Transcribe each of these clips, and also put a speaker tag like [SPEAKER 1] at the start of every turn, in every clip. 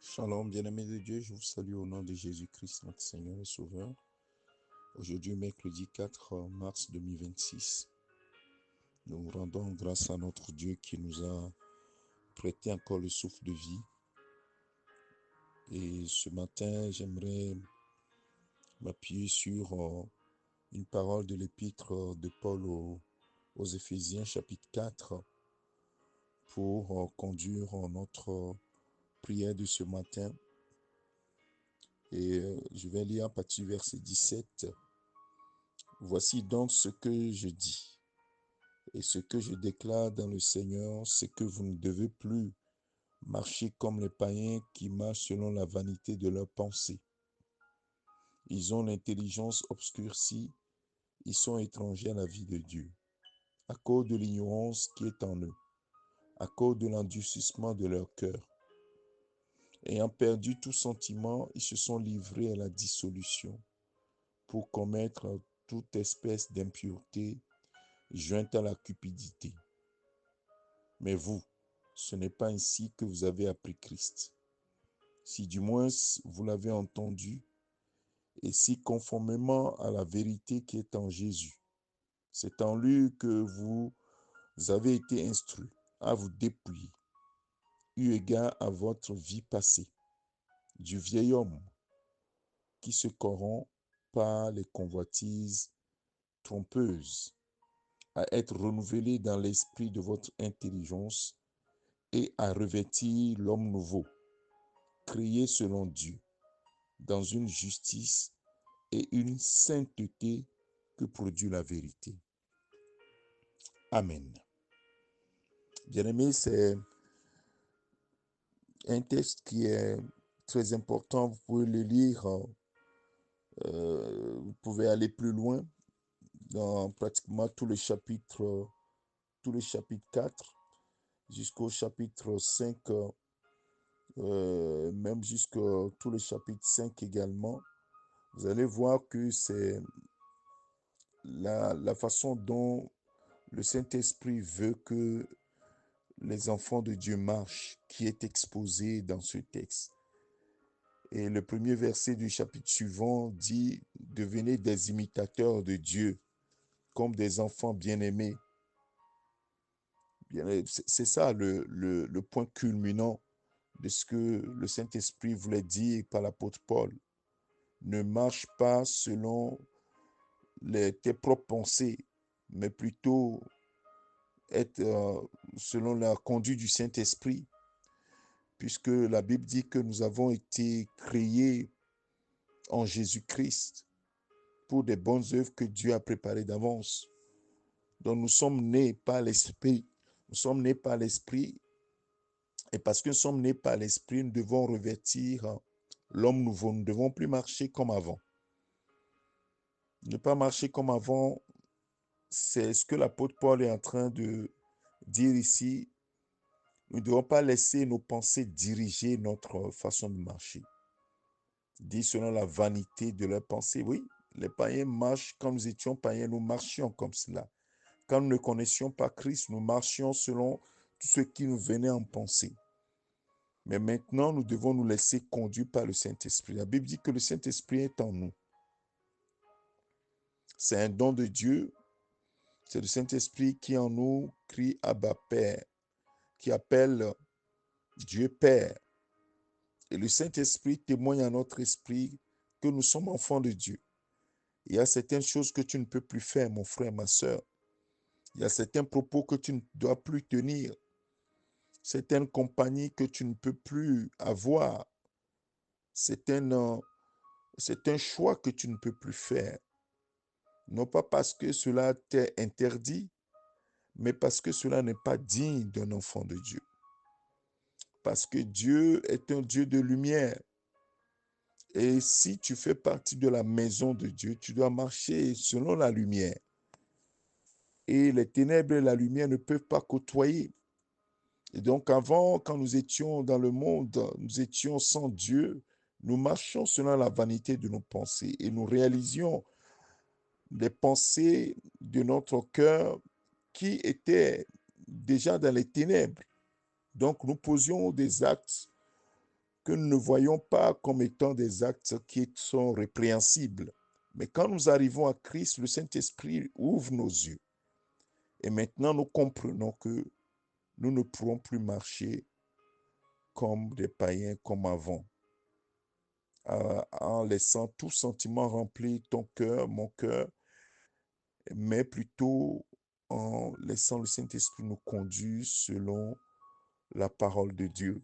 [SPEAKER 1] Shalom, bien-aimés de Dieu, je vous salue au nom de Jésus-Christ, notre Seigneur et Sauveur. Aujourd'hui, mercredi 4 mars 2026, nous rendons grâce à notre Dieu qui nous a prêté encore le souffle de vie. Et ce matin, j'aimerais m'appuyer sur une parole de l'épître de Paul aux Éphésiens, chapitre 4, pour conduire notre prière de ce matin. Et je vais lire à partir du verset 17. Voici donc ce que je dis et ce que je déclare dans le Seigneur, c'est que vous ne devez plus marcher comme les païens qui marchent selon la vanité de leurs pensées. Ils ont l'intelligence obscurcie, ils sont étrangers à la vie de Dieu, à cause de l'ignorance qui est en eux, à cause de l'endurcissement de leur cœur. Ayant perdu tout sentiment, ils se sont livrés à la dissolution pour commettre toute espèce d'impureté jointe à la cupidité. Mais vous, ce n'est pas ainsi que vous avez appris Christ. Si du moins vous l'avez entendu, et si conformément à la vérité qui est en Jésus, c'est en lui que vous avez été instruits à vous dépouiller, eu égard à votre vie passée, du vieil homme qui se corrompt par les convoitises trompeuses, à être renouvelé dans l'esprit de votre intelligence et à revêtir l'homme nouveau, créé selon Dieu, dans une justice et une sainteté que produit la vérité. Amen. Bien-aimés, c'est un texte qui est très important. Vous pouvez le lire, vous pouvez aller plus loin dans pratiquement tout le chapitre 4 jusqu'au chapitre 5, même jusqu'au tout le chapitre 5 également. Vous allez voir que c'est la façon dont le Saint-Esprit veut que les enfants de Dieu marchent qui est exposé dans ce texte. Et le premier verset du chapitre suivant dit « Devenez des imitateurs de Dieu, comme des enfants bien-aimés ». C'est ça le point culminant de ce que le Saint-Esprit voulait dire par l'apôtre Paul. Ne marche pas selon tes propres pensées, mais plutôt être selon la conduite du Saint-Esprit, puisque la Bible dit que nous avons été créés en Jésus-Christ pour des bonnes œuvres que Dieu a préparées d'avance. Donc nous sommes nés par l'Esprit. Nous sommes nés par l'Esprit. Et parce que nous sommes nés par l'Esprit, nous devons revêtir l'homme nouveau. Nous ne devons plus marcher comme avant. Ne pas marcher comme avant, c'est ce que l'apôtre Paul est en train de dire ici. Nous ne devons pas laisser nos pensées diriger notre façon de marcher. Dit selon la vanité de leurs pensées. Oui, les païens marchent quand nous étions païens, nous marchions comme cela. Quand nous ne connaissions pas Christ, nous marchions selon tout ce qui nous venait en pensée. Mais maintenant, nous devons nous laisser conduire par le Saint-Esprit. La Bible dit que le Saint-Esprit est en nous. C'est un don de Dieu. C'est le Saint-Esprit qui en nous crie Abba Père, qui appelle Dieu Père. Et le Saint-Esprit témoigne à notre esprit que nous sommes enfants de Dieu. Il y a certaines choses que tu ne peux plus faire, mon frère, ma soeur. Il y a certains propos que tu ne dois plus tenir. certaines compagnies que tu ne peux plus avoir. C'est c'est un choix que tu ne peux plus faire. Non pas parce que cela t'est interdit, mais parce que cela n'est pas digne d'un enfant de Dieu. Parce que Dieu est un Dieu de lumière. Et si tu fais partie de la maison de Dieu, tu dois marcher selon la lumière. Et les ténèbres et la lumière ne peuvent pas côtoyer. Et donc avant, quand nous étions dans le monde, nous étions sans Dieu, nous marchions selon la vanité de nos pensées et nous réalisions les pensées de notre cœur qui étaient déjà dans les ténèbres. Donc nous posions des actes que nous ne voyons pas comme étant des actes qui sont répréhensibles. Mais quand nous arrivons à Christ, le Saint-Esprit ouvre nos yeux. Et maintenant, nous comprenons que nous ne pourrons plus marcher comme des païens comme avant, en laissant tout sentiment remplir ton cœur, mon cœur, mais plutôt en laissant le Saint-Esprit nous conduire selon la parole de Dieu,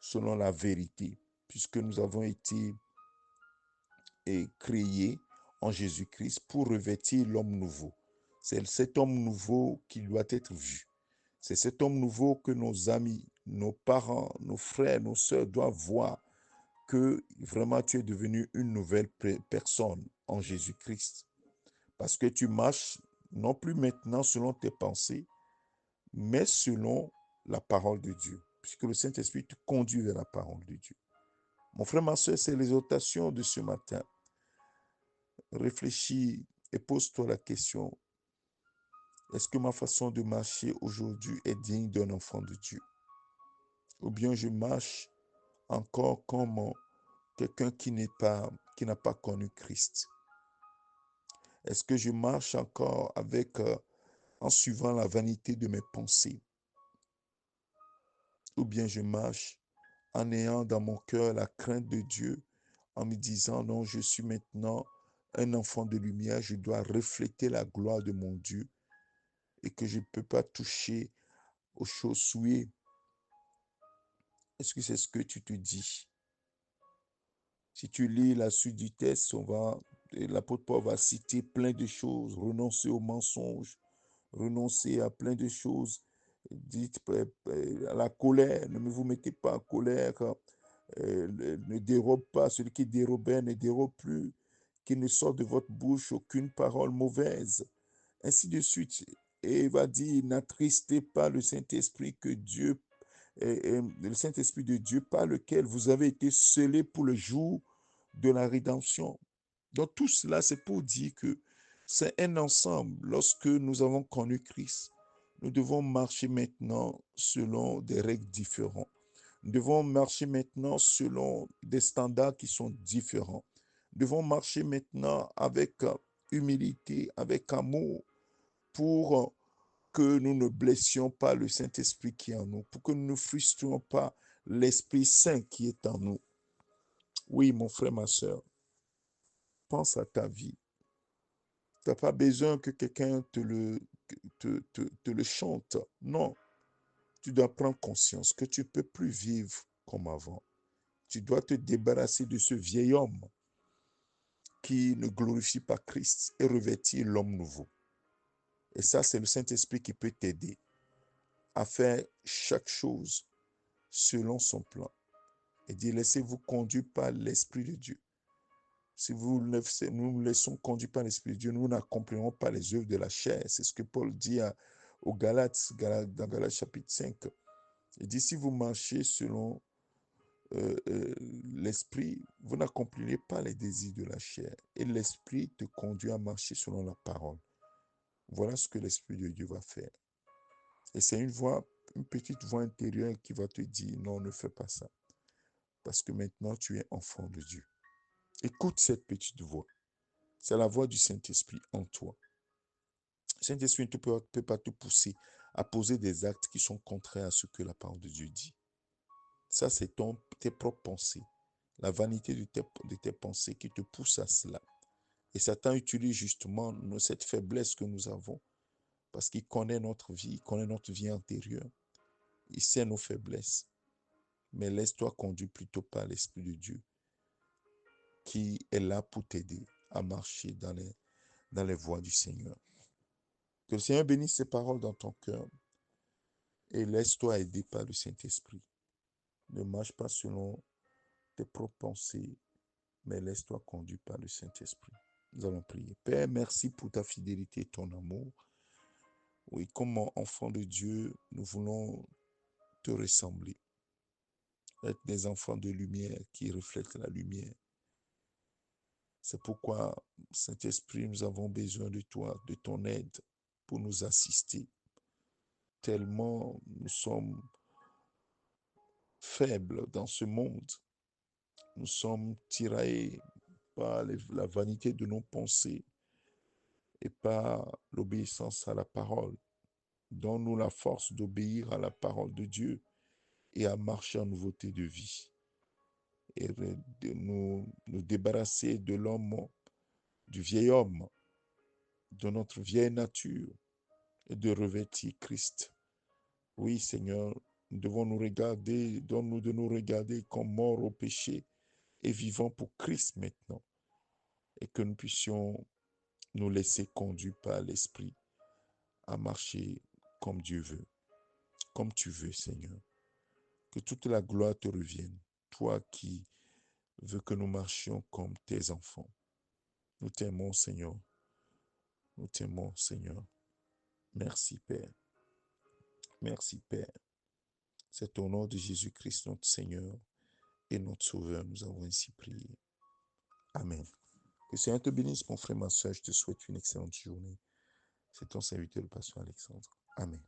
[SPEAKER 1] selon la vérité, puisque nous avons été créés en Jésus-Christ pour revêtir l'homme nouveau. C'est cet homme nouveau qui doit être vu. C'est cet homme nouveau que nos amis, nos parents, nos frères, nos sœurs doivent voir que vraiment tu es devenu une nouvelle personne en Jésus-Christ. Parce que tu marches non plus maintenant selon tes pensées, mais selon la parole de Dieu, puisque le Saint-Esprit te conduit vers la parole de Dieu. Mon frère, ma soeur, c'est l'exhortation de ce matin. Réfléchis et pose-toi la question, est-ce que ma façon de marcher aujourd'hui est digne d'un enfant de Dieu? Ou bien je marche encore comme quelqu'un qui n'a pas connu Christ? Est-ce que je marche encore en suivant la vanité de mes pensées? Ou bien je marche en ayant dans mon cœur la crainte de Dieu, en me disant, non, je suis maintenant un enfant de lumière, je dois refléter la gloire de mon Dieu et que je ne peux pas toucher aux choses souillées. Est-ce que c'est ce que tu te dis? Si tu lis la suite du texte, l'apôtre Paul va citer plein de choses, renoncer aux mensonges, renoncer à plein de choses. Dites à la colère, ne vous mettez pas en colère, ne dérobe pas, celui qui dérobait ne dérobe plus, qu'il ne sorte de votre bouche aucune parole mauvaise, ainsi de suite. Et il va dire, n'attristez pas le Saint-Esprit que Dieu, le Saint-Esprit de Dieu par lequel vous avez été scellés pour le jour de la rédemption. Donc tout cela, c'est pour dire que c'est un ensemble. Lorsque nous avons connu Christ, nous devons marcher maintenant selon des règles différentes. Nous devons marcher maintenant selon des standards qui sont différents. Nous devons marcher maintenant avec humilité, avec amour, pour que nous ne blessions pas le Saint-Esprit qui est en nous, pour que nous ne frustrions pas l'Esprit Saint qui est en nous. Oui, mon frère, ma soeur, pense à ta vie. Tu n'as pas besoin que quelqu'un te le chante. Non, tu dois prendre conscience que tu ne peux plus vivre comme avant. Tu dois te débarrasser de ce vieil homme qui ne glorifie pas Christ et revêtir l'homme nouveau. Et ça, c'est le Saint-Esprit qui peut t'aider à faire chaque chose selon son plan. Et dire, laissez-vous conduire par l'Esprit de Dieu. Si nous nous laissons conduire par l'Esprit de Dieu, nous n'accomplirons pas les œuvres de la chair. C'est ce que Paul dit aux Galates, dans Galates chapitre 5. Il dit, si vous marchez selon l'Esprit, vous n'accomplirez pas les désirs de la chair. Et l'Esprit te conduit à marcher selon la parole. Voilà ce que l'Esprit de Dieu va faire. Et c'est une petite voix intérieure qui va te dire, non, ne fais pas ça. Parce que maintenant, tu es enfant de Dieu. Écoute cette petite voix. C'est la voix du Saint-Esprit en toi. Le Saint-Esprit ne peut pas te pousser à poser des actes qui sont contraires à ce que la parole de Dieu dit. Ça, c'est tes propres pensées. La vanité de tes pensées qui te pousse à cela. Et Satan utilise justement cette faiblesse que nous avons parce qu'il connaît notre vie, il connaît notre vie antérieure. Il sait nos faiblesses, mais laisse-toi conduire plutôt par l'Esprit de Dieu qui est là pour t'aider à marcher dans les voies du Seigneur. Que le Seigneur bénisse ces paroles dans ton cœur et laisse-toi aider par le Saint-Esprit. Ne marche pas selon tes propres pensées, mais laisse-toi conduire par le Saint-Esprit. Nous allons prier. Père, merci pour ta fidélité et ton amour. Oui, comme enfants de Dieu, nous voulons te ressembler. Être des enfants de lumière qui reflètent la lumière. C'est pourquoi, Saint-Esprit, nous avons besoin de toi, de ton aide pour nous assister. Tellement nous sommes faibles dans ce monde. Nous sommes tiraillés par la vanité de nos pensées et par l'obéissance à la parole. Donne-nous la force d'obéir à la parole de Dieu et à marcher en nouveauté de vie. Et de nous débarrasser de l'homme, du vieil homme, de notre vieille nature et de revêtir Christ. Oui, Seigneur, nous devons nous regarder, donne-nous de nous regarder comme morts au péché et vivants pour Christ maintenant. Et que nous puissions nous laisser conduire par l'Esprit à marcher comme Dieu veut, comme tu veux, Seigneur. Que toute la gloire te revienne, toi qui veux que nous marchions comme tes enfants. Nous t'aimons, Seigneur. Nous t'aimons, Seigneur. Merci, Père. Merci, Père. C'est au nom de Jésus-Christ, notre Seigneur et notre Sauveur, nous avons ainsi prié. Amen. Que le Seigneur te bénisse, mon frère, ma soeur. Je te souhaite une excellente journée. C'est ton serviteur, le pasteur Alexandre. Amen.